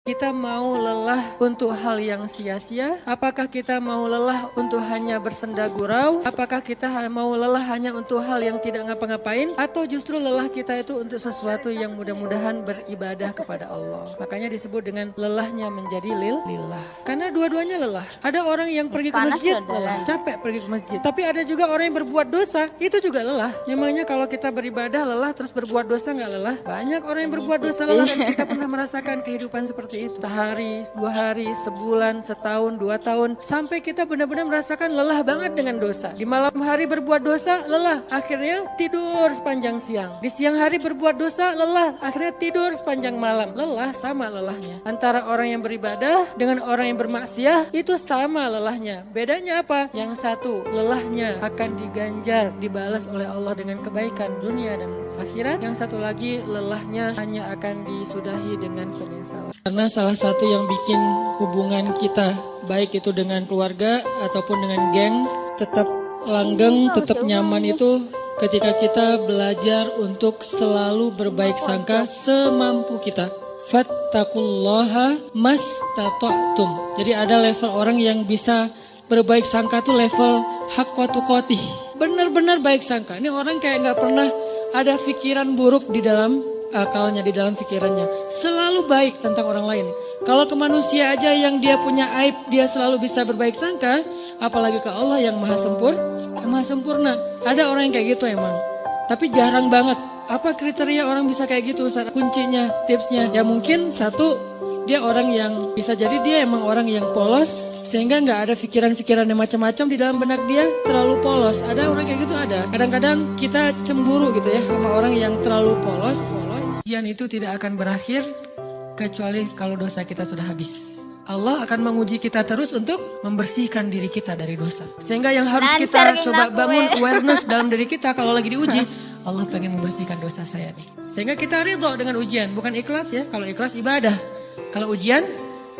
Kita mau lelah untuk hal yang sia-sia? Apakah kita mau lelah untuk hanya bersenda gurau? Apakah kita mau lelah hanya untuk hal yang tidak ngapa-ngapain? Atau justru lelah kita itu untuk sesuatu yang mudah-mudahan beribadah kepada Allah? Makanya disebut dengan lelahnya menjadi lillah. Karena dua-duanya lelah. Ada orang yang pergi ke masjid, lelah, capek pergi ke masjid. Tapi ada juga orang yang berbuat dosa, itu juga lelah. Memangnya kalau kita beribadah lelah terus berbuat dosa nggak lelah? Banyak orang yang berbuat dosa lelah dan kita pernah merasakan kehidupan seperti itu. Sehari, 2 hari, sebulan, setahun, 2 tahun, sampai kita benar-benar merasakan lelah banget dengan dosa. Di malam hari berbuat dosa, lelah, akhirnya tidur sepanjang siang. Di siang hari berbuat dosa, lelah, akhirnya tidur sepanjang malam. Lelah sama lelahnya. Antara orang yang beribadah dengan orang yang bermaksiat, itu sama lelahnya. Bedanya apa? Yang satu, lelahnya akan diganjar, dibalas oleh Allah dengan kebaikan dunia dan akhirat. Yang satu lagi, lelahnya hanya akan disudahi dengan penyesalan. Karena salah satu yang bikin hubungan kita, baik itu dengan keluarga ataupun dengan geng, tetap langgeng, tetap nyaman itu ketika kita belajar untuk selalu berbaik sangka semampu kita. Fattaqullaha mastata'tum. Jadi ada level orang yang bisa berbaik sangka tuh level haqqa tuqatih. Benar-benar baik sangka. Ini orang kayak nggak pernah ada pikiran buruk di dalam akalnya, di dalam pikirannya. Selalu baik tentang orang lain. Kalau ke manusia aja yang dia punya aib, dia selalu bisa berbaik sangka, apalagi ke Allah yang maha sempurna. Ada orang yang kayak gitu emang. Tapi jarang banget. Apa kriteria orang bisa kayak gitu? Kuncinya, tipsnya. Ya mungkin satu, dia orang yang bisa jadi dia emang orang yang polos, sehingga nggak ada pikiran-pikiran yang macam-macam di dalam benak dia, terlalu polos. Ada orang kayak gitu, ada. Kadang-kadang kita cemburu gitu ya sama orang yang terlalu polos. Ujian itu tidak akan berakhir kecuali kalau dosa kita sudah habis. Allah akan menguji kita terus untuk membersihkan diri kita dari dosa. Sehingga yang harus kita coba bangun awareness dalam diri kita kalau lagi diuji, Allah pengen membersihkan dosa saya nih. Sehingga kita ridho dengan ujian, bukan ikhlas ya. Kalau ikhlas ibadah. Kalau ujian,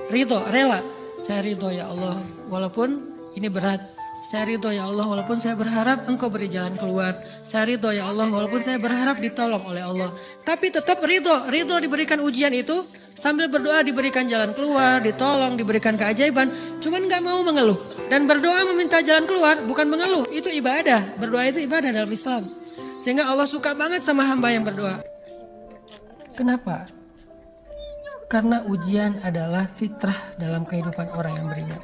ridho, rela. Saya ridho ya Allah, walaupun ini berat. Saya ridho ya Allah, walaupun saya berharap Engkau beri jalan keluar. Saya ridho ya Allah, walaupun saya berharap ditolong oleh Allah. Tapi tetap ridho diberikan ujian itu. Sambil berdoa diberikan jalan keluar, ditolong, diberikan keajaiban. Cuman gak mau mengeluh. Dan berdoa meminta jalan keluar, bukan mengeluh. Itu ibadah, berdoa itu ibadah dalam Islam. Sehingga Allah suka banget sama hamba yang berdoa. Kenapa? Karena ujian adalah fitrah dalam kehidupan orang yang beriman.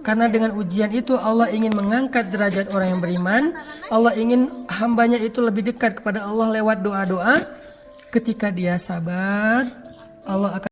Karena dengan ujian itu Allah ingin mengangkat derajat orang yang beriman. Allah ingin hambanya itu lebih dekat kepada Allah lewat doa-doa. Ketika dia sabar, Allah akan